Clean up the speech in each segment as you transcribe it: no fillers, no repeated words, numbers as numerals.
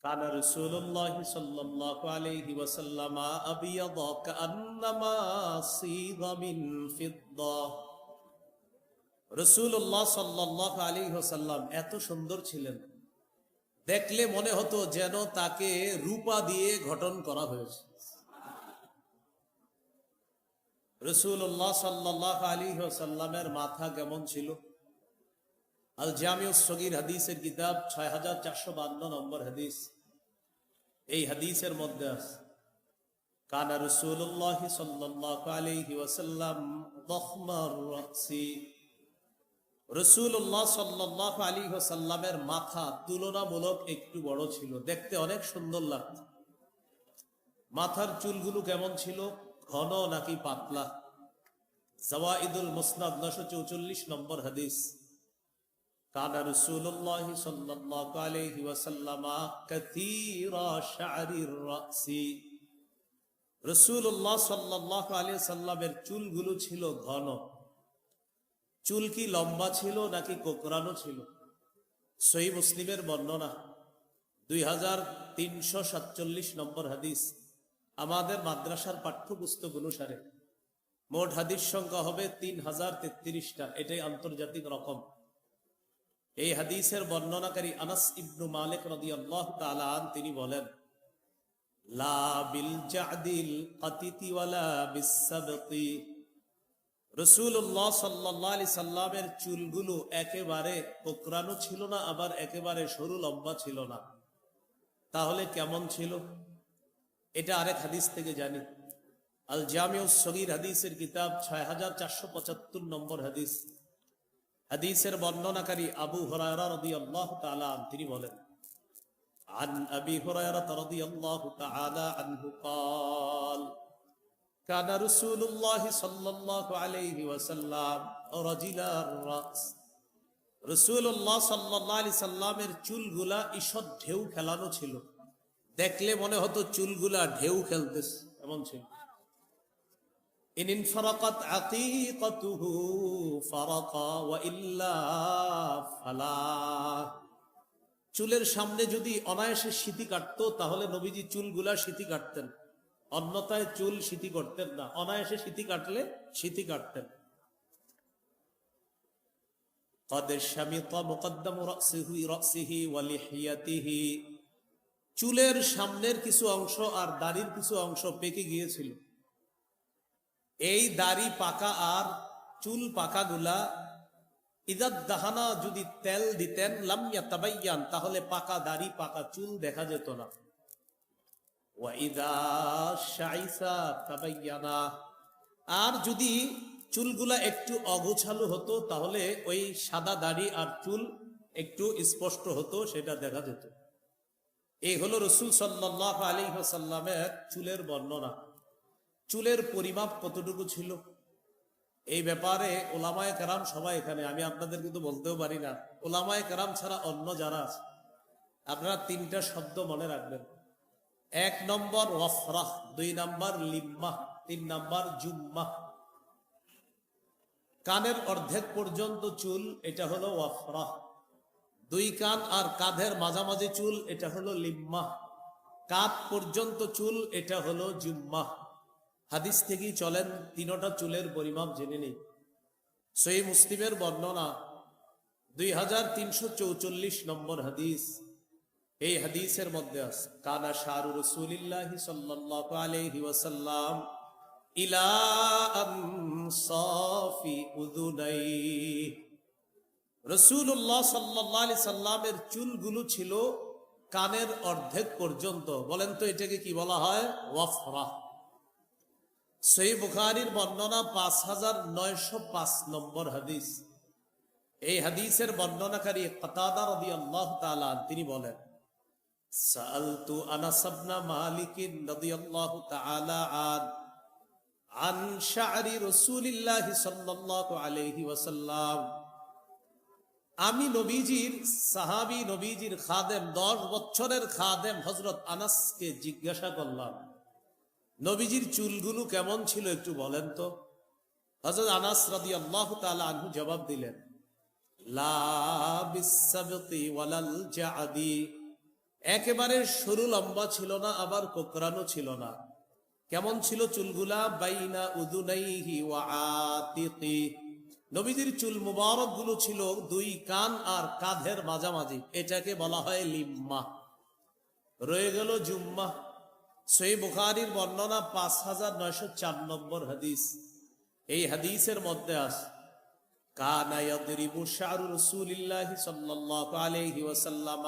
কানা রাসূলুল্লাহ সাল্লাল্লাহু আলাইহি ওয়াসাল্লাম আবিয়াদা কান্নামা সিগা মিন ফিদ্দা। রাসূলুল্লাহ সাল্লাল্লাহু আলাইহি ওয়াসাল্লাম এত সুন্দর ছিলেন, দেখলে মনে হতো যেন তাকে রূপা দিয়ে গঠন করা হয়েছে। রাসূলুল্লাহ সাল্লাল্লাহু আলাইহি ওয়াসাল্লামের মাথা কেমন ছিল? আল জামিউস সগীর হাদিসের কিতাব 6452 নম্বর হাদিস। এই হাদিসের মধ্যে আছে কানা রাসূলুল্লাহ সাল্লাল্লাহু আলাইহি ওয়াসাল্লাম দখমার রাসি। রাসূলুল্লাহ সাল্লাল্লাহু আলাইহি ওয়াসাল্লামের মাথা তুলনামূলক একটু বড় ছিল, দেখতে অনেক সুন্দর লাগতো। মাথার চুলগুলো কেমন ছিল? ঘন নাকি পাতলা? জাওয়াইদুল মুসনাদ 944 নম্বর হাদিস। কানা রাসূলুল্লাহ সাল্লাল্লাহু আলাইহি ওয়াসাল্লাম কাসীরা শা'রির রাসি। রাসূলুল্লাহ সাল্লাল্লাহু আলাইহি ওয়াসাল্লামের চুলগুলো ছিল ঘন। চুল কি লম্বা ছিল নাকি কোকড়ানো ছিল? সহিহ মুসলিমের বর্ণনা 2347 নম্বর হাদিস। আমাদের মাদ্রাসার পাঠ্যপুস্তক অনুসারে মোট হাদিস সংখ্যা হবে 3033টা। এটাই আন্তর্জাতিক রকম। এই হাদিসের বর্ণনাকারী আনাস ইবনু মালিক রাদিয়াল্লাহু তাআলা আন তিনি বলেন, লা বিল জাদিল কাতিতি ওয়ালা বিসসাবতি। রাসূলুল্লাহ সাল্লাল্লাহু আলাইহি সাল্লামের চুলগুলো একেবারে কোকড়ানো ছিল না, আবার একেবারে সরু লম্বা ছিল না। তাহলে কেমন ছিল? এটা আরেক হাদিস থেকে জানি। আল জামিউস সগীর হাদিসের কিতাব 6475 নম্বর হাদিস। হাদিসের বর্ণনাকারী আবু হুরায়রা রাদিয়াল্লাহু তাআলা তিনি বলেন, আন আবি হুরায়রা রাদিয়াল্লাহু তাআলা আনহু قال কানা রাসূলুল্লাহ সাল্লাল্লাহু আলাইহি ওয়াসাল্লাম রাজিলার রাস। রাসূলুল্লাহ সাল্লাল্লাহু আলাইহি সাল্লামের চুলগুলা ঈষৎ ঢেউ খেলানো ছিল, দেখলে মনে হতো চুলগুলা ঢেউ খেলতেছে এমন ছিল। ইন ইনফারাকাত আকিকাতুহু ফারাকা ওয়া ইল্লা ফালা। চুলের সামনে যদি অনায়াসে সিঁথি কাটতো তাহলে নবীজি চুলগুলা সিঁথি কাটতেন, অন্যথায় চুল সিঁথি করতেন না। অনায়াসে সিঁথি কাটলে সিঁথি কাটতেন। قد شمط مقدم رأسه ولحيته। চুলের সামনের কিছু অংশ আর দাড়ির কিছু অংশ পেকে গিয়েছিল। এই দাড়ি পাকা আর চুল পাকা গুলা ইদাদ দাহানা যদি তেল দিতেন লাম ইয়াতাবায়্যান, তাহলে পাকা দাড়ি পাকা চুল দেখা যেত না। ওয়া ইদা শাইসা তাবায়্যানা, আর যদি চুলগুলা একটু অগোছালো হতো তাহলে ওই সাদা দাড়ি আর চুল একটু স্পষ্ট হতো, সেটা দেখা যেত। এই হলো রাসূল সাল্লাল্লাহু আলাইহি ওয়াসাল্লামের চুলের বর্ণনা। চুলের পরিমাপ কতটুকু ছিল এই ব্যাপারে ওলামায়ে কেরাম সবাই এখানে, আমি আপনাদের কিন্তু বলতেও পারি না। ওলামায়ে কেরাম ছাড়া অন্য যারা আছে আপনারা তিনটা শব্দ মনে রাখবেন। 1 নম্বর ওয়াফরাহ, 2 নম্বর লিম্মাহ, 3 নম্বর জুম্মাহ। কানের অর্ধেক পর্যন্ত চুল, এটা হলো ওয়াফরাহ। 2 কান আর কাঁধের মাঝামাঝি চুল, এটা হলো লিম্মাহ। কাঁধ পর্যন্ত চুল, এটা হলো জুম্মাহ। হাদিস থেকেই চলেন, তিনটা চুলের পরিমাপ জেনে নেই। সহিহ মুসলিমের বর্ণনা 2344 নম্বর হাদিস। এই হাদিসের মধ্যে আছে কানা শারু রাসূলিল্লাহ সাল্লাল্লাহু আলাইহি ওয়াসাল্লাম ইলা আনসাফি উযুনাই। রাসূলুল্লাহ সাল্লাল্লাহু আলাইহি সাল্লামের চুলগুলো ছিল কানের অর্ধেক পর্যন্ত। বলেন তো এটাকে কি বলা হয়? ওয়াফরা। সহিহ বুখারীর বর্ণনা 5905 নম্বর হাদিস। এই হাদিসের বর্ণনাকারী কাতাদা রাদিয়াল্লাহু তাআলা তিনি বলেন, সাআলতু আনাস ইবনে মালিক রাদিয়াল্লাহু তাআলা আন শা'রি রাসূলিল্লাহি সাল্লাল্লাহু আলাইহি ওয়াসাল্লাম। আমি নবীজির সাহাবী, নবীজির খাদেম, 10 বছরের খাদেম হযরত আনাসকে জিজ্ঞাসা করলাম, নবীজির চুলগুলো কেমন ছিল একটু বলেন তো। হযরত আনাস রাদিয়াল্লাহু তাআলা আনহু জবাব দিলেন, লা বিসসাবতি ওয়ালাল জাদি। একেবারে সরু লম্বা ছিল না, আবার কোকড়ানো ছিল না। কেমন ছিল চুলগুলা? বাইনা উদুনাইহি ওয়া আতিকি, নবীজির চুল মুবারক গুলো ছিল দুই কান আর কাঁধের মাঝামাঝি, এটাকে বলা হয় লিম্মা। রয়ে গেল জুম্মা। সহিহ বুখারীর বর্ণনা 5904 নম্বর হাদিস। এই হাদিসের মধ্যে আছে কানা ইয়াদরিবু শা'রু রাসূলিল্লাহি সাল্লাল্লাহু আলাইহি ওয়াসাল্লাম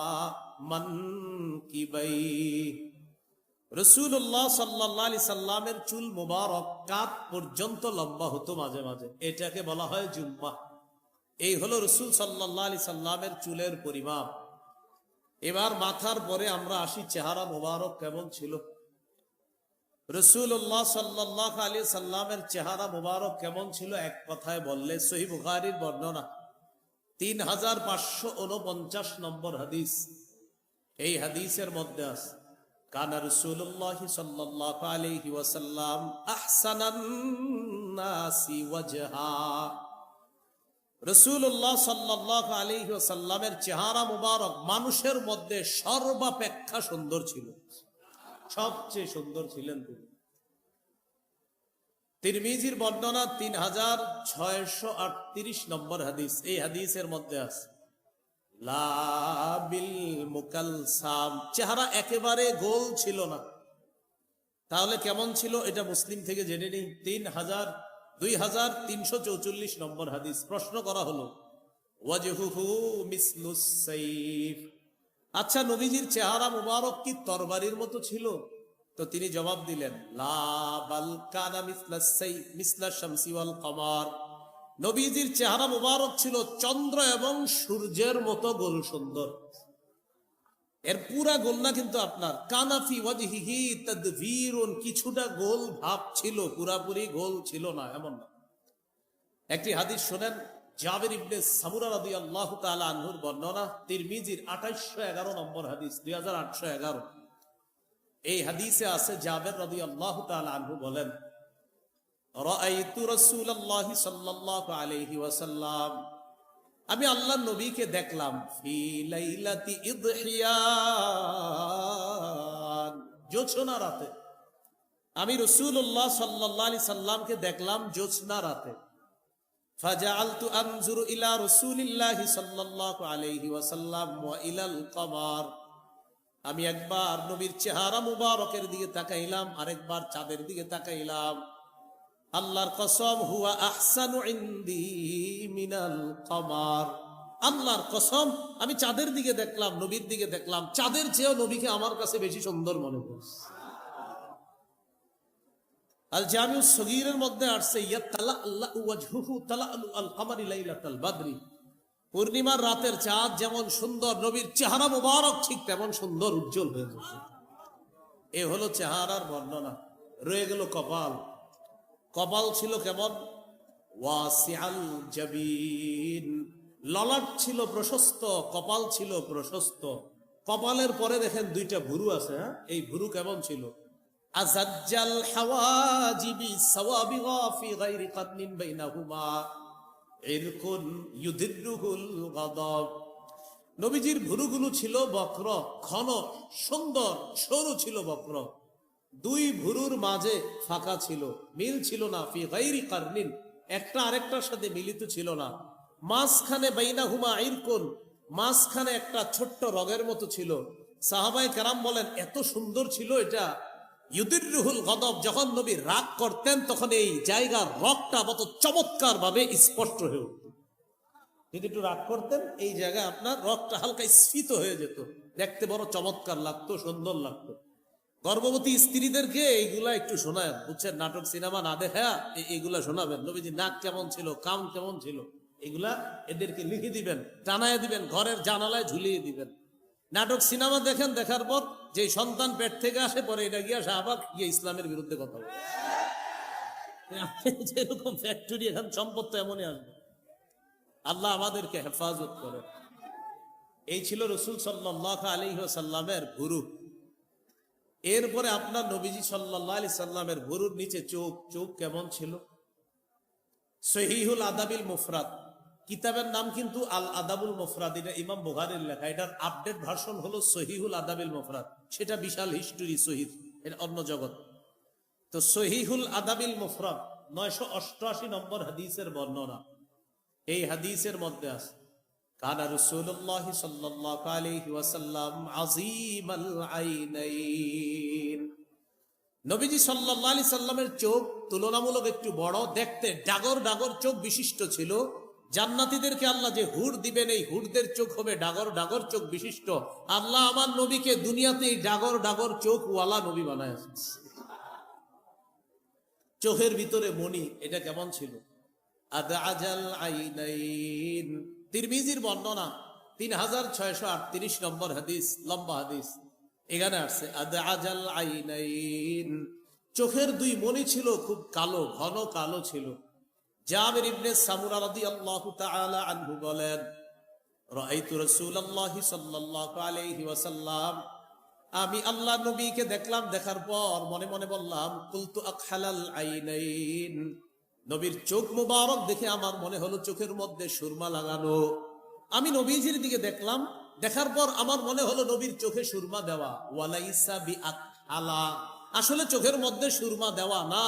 মানকিবাই, রাসূলুল্লাহ সাল্লাল্লাহু আলাইহি সাল্লামের চুল মুবারক কাঁধ পর্যন্ত লম্বা হতো মাঝে মাঝে, এটাকে বলা হয় জুম্মা। এই হলো রাসূল সাল্লাল্লাহু আলাইহি সাল্লামের চুলের পরিমাপ। এবার মাথার পরে আমরা আসি চেহারা মুবারক কেমন ছিল। রাসূলুল্লাহ সাল্লাল্লাহু আলাইহি সাল্লামের চেহারা মুবারক কেমন ছিল এক কথায় বললে সহিহ বুখারীর বর্ণনা 3549 নম্বর হাদিস। এই হাদিসের মধ্যে আছে কানা রাসূলুল্লাহ সাল্লাল্লাহু আলাইহি ওয়াসাল্লাম আহসানান নাসি ওয়াজহা, রাসূলুল্লাহ সাল্লাল্লাহু আলাইহি ওয়াসাল্লামের চেহারা মুবারক মানুষের মধ্যে সর্বাপেক্ষা সুন্দর ছিল, সবচেয়ে সুন্দর ছিলেন তিনি। তিরমিজির বর্ণনা 3638 নম্বর হাদিস। এই হাদিসের মধ্যে আছে লা বিল মুকালসাম, চেহারা একেবারে গোল ছিল না। তাহলে কেমন ছিল এটা মুসলিম থেকে জেনে নিই। 2344 নম্বর হাদিস। প্রশ্ন করা হলো ওয়াজহুহু মিসলুস সাইফ, আচ্ছা নবীজির চেহারা মুবারক কি তরবারির মতো ছিল? তো তিনি জবাব দিলেন লা বাল কানা মিসলাস সাইফ মিসলাশ শামসি ওয়াল কমার, নবীজির চেহারা মুবারক ছিল চন্দ্র এবং সূর্যের মতো গোল সুন্দর। এর পুরা গোল না কিন্তু আপনার, কানাফি ওয়াজহিহি তাদবীরুন, কিছুটা গোল ভাব ছিল, পুরাপুরি গোল ছিল না এমন না। একটি হাদিস শুনেন, জাবির ইবনে সামুরা রাদিয়াল্লাহু তাআলা আনহুর বর্ণনা, তিরমিজির 2811 নম্বর হাদিস, 2811। এই হাদিসে আছে জাবির রাদিয়াল্লাহু তাআলা আনহু বলেন রাআইতু রাসূলুল্লাহ সাল্লাল্লাহু আলাইহি ওয়াসাল্লাম, আমি আল্লাহর নবীকে দেখলাম ফি লাইলাতি ইদহিয়ান, জোছনা রাতে। আমি রাসূলুল্লাহ সাল্লাল্লাহু আলাইহি সাল্লামকে দেখলাম জোছনা রাতে। ফাজআলতু আনজুরু ইলা রাসূলিল্লাহি সাল্লাল্লাহু আলাইহি ওয়াসাল্লাম ওয়া ইলাল কমার, আমি একবার নবীর চেহারা মুবারকের দিকে তাকাইলাম, আরেকবার চাঁদের দিকে তাকাইলাম। আল্লাহর কসম হুয়া আহসানু ইনদি মিনাল কমার, আল্লাহর কসম আমি চাঁদের দিকে দেখলাম, নবীর দিকে দেখলাম, চাঁদের চেয়েও নবীকে আমার কাছে বেশি সুন্দর মনে হয়েছে। আল জামিউস সগীরের মধ্যে আসছে ইয়াতালাল্লাহু ওয়াজহুহু তালাআলু আল কমারি লাইলাতাল বদরি, পূর্ণিমার রাতের চাঁদ যেমন সুন্দর, নবীর চেহারা মুবারক ঠিক তেমন সুন্দর উজ্জ্বল হয়ে গেছে। এ হলো চেহারার বর্ণনা। রয়ে গেল কপাল। কপাল ছিল কেমন? ওয়াসিআল জাবিন, ললাট ছিল প্রশস্ত, কপাল ছিল প্রশস্ত। কপালের পরে দেখেন দুইটা ভুরু আছে, হ্যাঁ, এই ভুরু কেমন ছিল? আজাজ্জাল হাওয়াজিবি সাওয়াবিগা ফি গায়রি কাদনিন বাইনাহুমা ইরকুন ইউদিরুহুল গাদাব, নবীজির ভুরুগুলো ছিল বক্র, ঘন, সুন্দর, সরু ছিল বক্র। দুই ভুরুর মাঝে ফাঁকা ছিল, মিল ছিল না। ফি গায়রি কারনিন, একটা আরেকটার সাথে মিলিত ছিল না। মাঝখানে বাইনাহুমা ইরকুন, মাঝখানে একটা ছোট্ট রগের মতো ছিল। সাহাবায়ে কেরাম বলেন এত সুন্দর ছিল এটা। ইউদিরুহুল গাদাব, যখন নবী রাগ করতেন তখন এই জায়গার রগটা কত চমৎকার ভাবে স্পষ্ট হয়ে উঠত। যদি একটু রাগ করতেন এই জায়গায় আপনার রগটা হালকা স্ফীত হয়ে যেত, দেখতে বড় চমৎকার লাগতো, সুন্দর লাগতো। গর্ভবতী স্ত্রীদেরকে এইগুলা একটু শোনায়, বুঝছেন, নাটক সিনেমা না দেখা এইগুলা শোনাবেন। নবীজি নাক কেমন ছিল, কান কেমন ছিল, এগুলা এদেরকে লিখে দিবেন, টানায় দিবেন, ঘরের জানালায় ঝুলিয়ে দিবেন। নাটক সিনেমা দেখেন, দেখার পর যে সন্তান পেট থেকে আসে পরে এটা গিয়া শাহবাগ গিয়ে ইসলামের বিরুদ্ধে কথা বলে। যেরকম ফ্যাক্টরি এখন সম্পদ তো এমনই আসবে। আল্লাহ আমাদেরকে হেফাজত করে। এই ছিল রাসূল সাল্লাল্লাহু আলাইহি ওয়াসাল্লামের ভুরু। এরপরে আপনার নবীজি সাল্লাল্লাহু আলাইহি সাল্লামের ভুরুর নিচে চোখ, চোখ কেমন ছিল? সহিহুল আদাবিল মুফরাদ কিতাবের নাম কিন্তু আল আদাবুল মুফরাদ, এটা ইমাম বুখারীর লেখা। এটার আপডেট ভার্সন হলো সহিহুল আদাবিল মুফরাদ, সেটা বিশাল হিস্টোরি, সহিহ, এটা অন্য জগৎ। তো সহিহুল আদাবিল মুফরাদ 988 নম্বর হাদিসের বর্ণনা। এই হাদিসের মধ্যে আছে কানা রাসূলুল্লাহ সাল্লাল্লাহু আলাইহি ওয়াসাল্লাম আযীমাল আইনাইন, নবীজি সাল্লাল্লাহু আলাইহি সাল্লামের চোখ তুলনামূলক একটু বড়, দেখতে ডাগর ডাগর চোখ বিশিষ্ট ছিল। জান্নাতীদেরকে আল্লাহ যে হুর দিবেন, এই হুরদের চোখ হবে ডাগর ডাগর চোখ বিশিষ্ট। আল্লাহ আমার নবীকে দুনিয়াতে এই ডাগর ডাগর চোখ ওয়ালা নবী বানায়। চোখের ভিতরে মণি, এটা কেমন ছিল? আদআজাল আইনাইন, তিরমিজির বর্ণনা 3638 নম্বর হাদিস, লম্বা হাদিস। এখানে আসছে আদআজাল আইনাইন, চোখের দুই মণি ছিল খুব কালো, ঘন কালো ছিল। জাবির ইবনে সামুরা রাদিয়াল্লাহু তাআলা আনহু বলেন, রাআইতু রাসূলুল্লাহি সাল্লাল্লাহু আলাইহি ওয়াসাল্লাম, আমি আল্লাহ নবীকে দেখলাম, দেখার পর মনে মনে বললাম, কুলতু আকহালাল আইনাইন, নবীর চোখ মুবারক দেখে আমার মনে হলো চোখের মধ্যে সুরমা লাগানো। আমি নবীজির দিকে দেখলাম, দেখার পর আমার মনে হলো নবীর চোখে সুরমা দেওয়া। ওয়ালাইসা বিআকহালা, আসলে চোখের মধ্যে সুরমা দেওয়া না।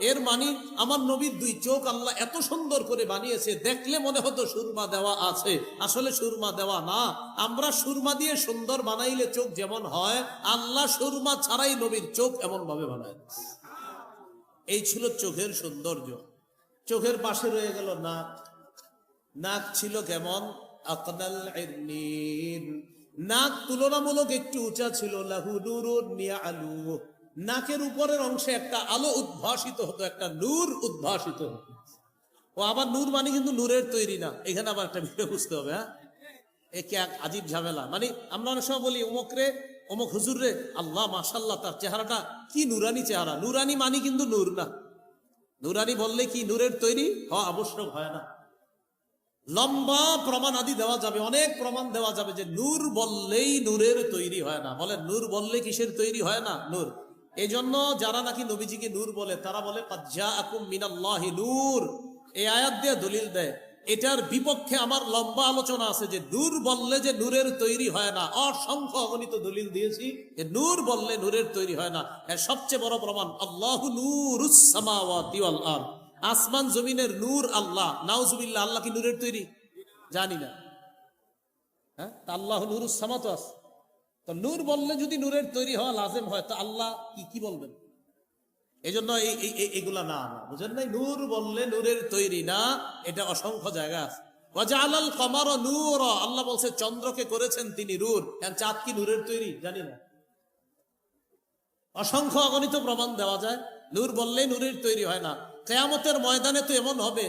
এর মানে আমার নবীর দুই চোখ আল্লাহ এত সুন্দর করে বানিয়েছে, দেখলে মনে হতো সুরমা দেওয়া আছে, আসলে সুরমা দেওয়া না। আমরা সুরমা দিয়ে সুন্দর বানাইলে চোখ যেমন হয়, আল্লাহ সুরমা ছাড়াই নবীর চোখ এমন ভাবে বানায়। এই ছিল চোখের সৌন্দর্য। চোখের পাশে রয়ে গেল নাক। নাক ছিল কেমন? আকনাল ইরনিন, নাক তুলনামূলক একটু উঁচা ছিল। লাহু নূরুন ইয়ালু, নাকের উপরের অংশে একটা আলো উদ্ভাসিত হতো, একটা নূর উদ্ভাসিত হতো। ও আবার নূর মানে কিন্তু নূরের তৈরি না, এখানে আবার একটা বিষয় বুঝতে হবে। হ্যাঁ, একে এক আজীব ঝামেলা। মানে আমরা অনেক সময় বলি অমুক রে, অমুক হুজুর রে, আল্লাহ মাশাআল্লাহ তার চেহারাটা কি নুরানি চেহারা। নুরানি মানে কিন্তু নূর না। নুরানি বললে কি নূরের তৈরি হওয়া আবশ্যক হয় না। লম্বা প্রমাণ আদি দেওয়া যাবে, অনেক প্রমাণ দেওয়া যাবে যে নূর বললেই নূরের তৈরি হয় না। বলে নূর বললে কিসের তৈরি হয় না? নূর। এই জন্য যারা নাকি নবীজিকে নূর বলে, তারা বলে কাদ জাআকুম মিনাল্লাহি নূর, এই আয়াত দিয়ে দলিল দেয়। এটার বিপক্ষে আমার লম্বা আলোচনা আছে যে নূর বললে যে নূরের তৈরি হয় না। অসংখ্য অগণিত দলিল দিয়েছি যে নূর বললে নূরের তৈরি হয় না। এর সবচেয়ে বড় প্রমাণ আল্লাহু নূরুস সামাওয়াতি ওয়াল আরদ, আসমান জমিনের নূর আল্লাহ। নাউজুবিল্লাহ, আল্লাহ কি নূরের তৈরি? জানি না। হ্যাঁ, আল্লাহ নূরুস সামাওয়াত আছে, তো নূর বললে যদি নূরের তৈরি হওয়া লাজেম হয়, তো আল্লাহ কি বলবেন? এই জন্য এইগুলা না, বুঝেন নাই? নূর বললে নূরের তৈরি না, এটা অসংখ্য জায়গা আছে। ওয়াজআলাল কমারা নূরা, আল্লাহ বলছে চন্দ্রকে করেছেন তিনি নূর। চাঁদ কি নূরের তৈরি? জানি না। অসংখ্য অগণিত প্রমাণ দেওয়া যায়, নূর বললে নূরের তৈরি হয় না। কিয়ামতের ময়দানে তো এমন হবে,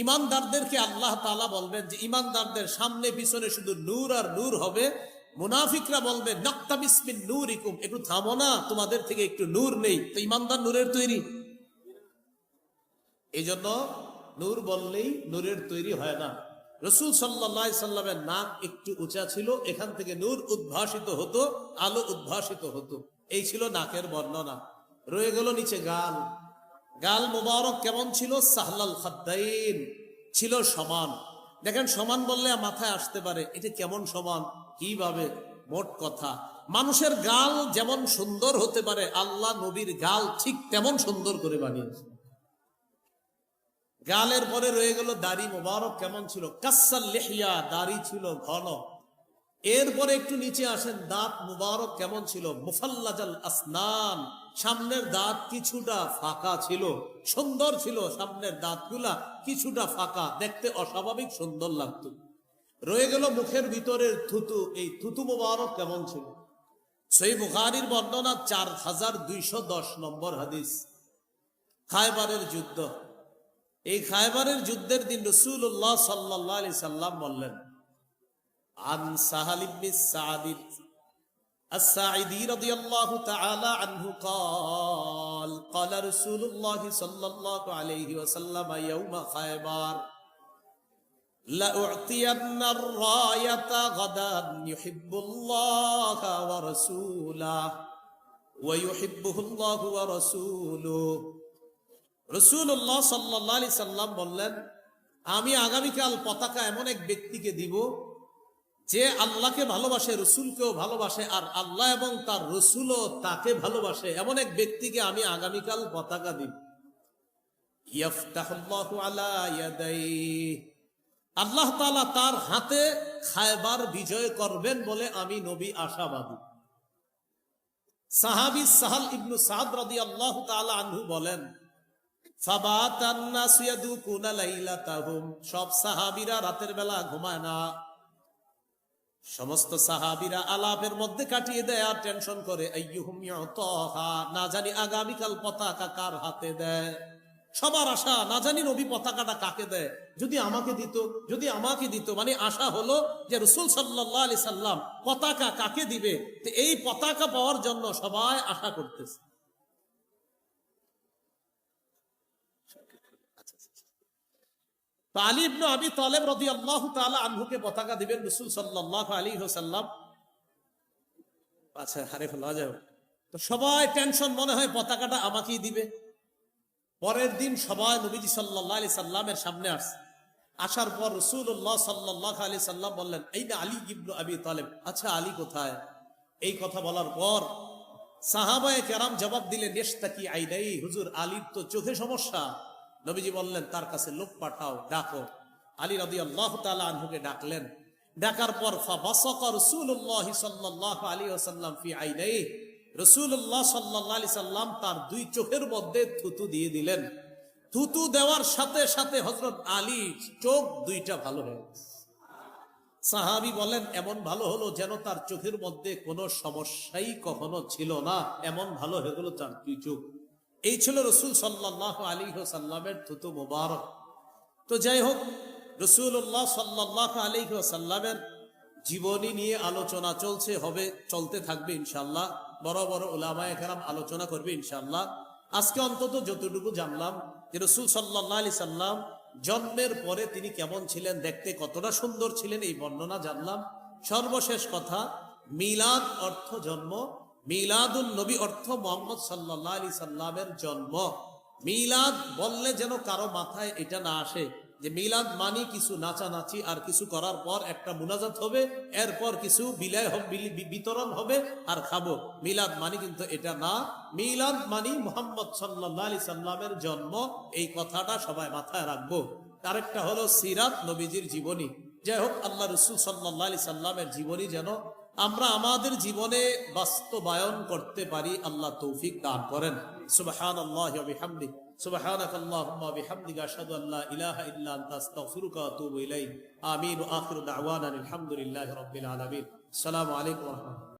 ইমানদারদেরকে আল্লাহ তাআলা বলবেন যে ইমানদারদের সামনে পিছনে শুধু নূর আর নূর হবে। মুনাফিকরা বলবে নাক্তাবিস মিন নূরিকুম, একটু থামো না, তোমাদের থেকে একটু নূর নেই। তো ইমানদার নূরের তৈরি। এই জন্য নূর বললেই নূরের তৈরি হয় না। রাসূল সাল্লাল্লাহু আলাইহি সাল্লামের নাক একটু উঁচা ছিল, এখান থেকে নূর উদ্ভাসিত হতো, আলো উদ্ভাসিত হতো। এই ছিল নাকের বর্ণনা। রয়ে গেল নিচে গাল। গাল মুবারক কেমন ছিল? সাহলাল খাদ্দাইন, ছিল সমান। দেখেন, সমান বললে মাথায় আসতে পারে এটা কেমন সমান, কিভাবে? মোট কথা, মানুষের গাল যেমন সুন্দর হতে পারে, আল্লাহ নবীর গাল ঠিক তেমন সুন্দর করে বানিয়েছে। গালের পরে রয়ে গেল দাড়ি মুবারক কেমন ছিল? কাসাল লিহিয়া, দাড়ি ছিল ঘন। এরপরে একটু নিচে আসেন, দাঁত মুবারক কেমন ছিল? মুফাল্লাজাল আসনান, সামনের দাঁত কিছুটা ফাঁকা ছিল, সুন্দর ছিল। সামনের দাঁতগুলা কিছুটা ফাঁকা, দেখতে অস্বাভাবিক সুন্দর লাগতো। রয়ে গেল মুখের ভিতরের থুতু, এই থুতু মুবারক কেমন ছিল? সহিহ বুখারীর বর্ণনা 4210 নম্বর হাদিস। খায়বারের যুদ্ধ, এই খায়বারের যুদ্ধের দিন রাসূলুল্লাহ সাল্লাল্লাহু আলাইহি সাল্লাম বললেন, আন সাহাল ইবনে সা'দ আস-সাঈদী রাদিয়াল্লাহু তাআলা আনহু قال قال رسول الله صلى الله عليه وسلم يوم خيبر لأعطين الراية غدا يحب الله ورسوله ويحبه الله ورسوله। রাসূলুল্লাহ সাল্লাল্লাহু আলাইহি সাল্লাম বললেন, আমি আগামীকাল পতাকা এমন এক ব্যক্তিকে দিব যে আল্লাহকে ভালোবাসে, রসুলকেও ভালোবাসে, আর আল্লাহ এবং তার রসুলও তাকে ভালোবাসে, এমন এক ব্যক্তিকে আমি আগামীকাল পতাকা দিব। ইয়াফতাহুল্লাহু আলা ইয়াদাইহি, আল্লাহ তাআলা তার হাতে খায়বার বিজয় করবেন বলে আমি নবী আশাবাদী। সাহাবী সাহাল ইবনু সাদ রাদিয়াল্লাহু তাআলা আনহু বলেন, ফাবাতান নাস ইয়াদুকুনা লাইলাতাহুম, সব সাহাবীরা রাতের বেলা ঘুমায় না, সমস্ত সাহাবীরা আলাপের মধ্যে কাটিয়ে দেয় আর টেনশন করে, আইয়ুহুম ইউতাহা, না জানি আগামীকাল পতাকা কার হাতে দেয়। সবার আশা, না জানি নবী পতাকাটা কাকে দেয়, যদি আমাকে দিত, যদি আমাকে দিত, মানে আশা হলো যে রাসূল সাল্লাল্লাহু আলাইহি সাল্লাম পতাকা কাকে দিবে, তো এই পতাকা পাওয়ার জন্য সবাই আশা করতেছে। তো আলী ইবনে আবি তালেব রাদিয়াল্লাহু তাআলা আনহুকে পতাকা দিবেন রাসূল সাল্লাল্লাহু আলাইহি ওয়াসাল্লাম। আচ্ছা, হারে ফেলা যাবে, তো সবাই টেনশন, মনে হয় পতাকাটা আমাকেই দিবে। পরের দিন সবাই নবীজি সাল্লাল্লাহু আলাইহি সাল্লামের সামনে আসছে। আসার পর রাসূলুল্লাহ সাল্লাল্লাহু আলাইহি সাল্লাম বললেন, আইনা আলী ইবনে আবি তালেব, আচ্ছা আলী কোথায়? এই কথা বলার পর সাহাবায়ে কেরাম জবাব দিলেন, ইশতাকি আইনাই, হুজুর আলীর তো চোখে সমস্যা। নবীজি বললেন, তার কাছে লোক পাঠাও, ডাকো। আলী রাদিয়াল্লাহু তাআলা আনহুকে ডাকলেন। ডাকার পর ফাবাসাকা রাসূলুল্লাহ সাল্লাল্লাহু আলাইহি ওয়াসাল্লাম ফি আইনাইহি, রাসূলুল্লাহ সাল্লাল্লাহু আলাইহি সাল্লাম তার দুই চোখের মধ্যে থুতু দিয়ে দিলেন। থুতু দেওয়ার সাথে সাথে হযরত আলী চোখ দুইটা ভালো হয়ে গেছে। সাহাবী বলেন, এমন ভালো হলো যেন তার চোখের মধ্যে কোনো সমস্যাই কখনো ছিল না, এমন ভালো হয়ে গেল তার দুই চোখ। এই ছিল রাসূল সাল্লাল্লাহু আলাইহি ওয়াসাল্লামের থুতু মুবারক। তো যাই হোক, রাসূলুল্লাহ সাল্লাল্লাহু আলাইহি ওয়াসাল্লামের জীবনী নিয়ে আলোচনা চলছে, হবে, চলতে থাকবে ইনশাআল্লাহ। বড় বড় উলামায়ে কেরাম আলোচনা করবে ইনশাআল্লাহ। আজকে অন্তত যতটুকু জানলাম যে রাসূল সাল্লাল্লাহু আলাইহি সাল্লাম জন্মের পরে তিনি কেমন ছিলেন, দেখতে কতটা সুন্দর ছিলেন, এই বর্ণনা জানলাম। সর্বশেষ কথা, মিলাদ অর্থ জন্ম, মিলাদুন নবী অর্থ মুহাম্মদ সাল্লাল্লাহু আলাইহি সাল্লামের জন্ম। মিলাদ বললে যেন কারো মাথায় এটা না আসে যে মিলাদ মানি কিছু নাচানাচি আর কিছু করার পর একটা মুনাজাত হবে, এরপর কিছু বিলাই বিতরণ হবে আর খাবো। মিলাদ মানি কিন্তু এটা না। মিলাদ মানি মুহাম্মদ সাল্লাল্লাহু আলাইহি সাল্লামের জন্ম, এই কথাটা সবাই মাথায় রাখবো। আরেকটা হলো সিরাত, নবীজির জীবনী। যাই হোক, আল্লাহ রাসূল সাল্লাল্লাহু আলাইহি সাল্লামের জীবনী যেন আমরা আমাদের জীবনে বাস্তবায়ন করতে পারি, আল্লাহ তৌফিক দান করেন। সুবহানাল্লাহি ওয়া বিহামদিহি, সুবহানাকাল্লাহুম্মা ওয়া বিহামদিকা, আশহাদু আল্লা ইলাহা ইল্লা আনতা, আস্তাগফিরুকা ওয়া আতুবু ইলাইক। আমিন। ওয়া আখিরু দাওয়ানা আলহামদুলিল্লাহি রাব্বিল আলামিন। আসসালামু আলাইকুম ওয়া রাহমাতুল্লাহ।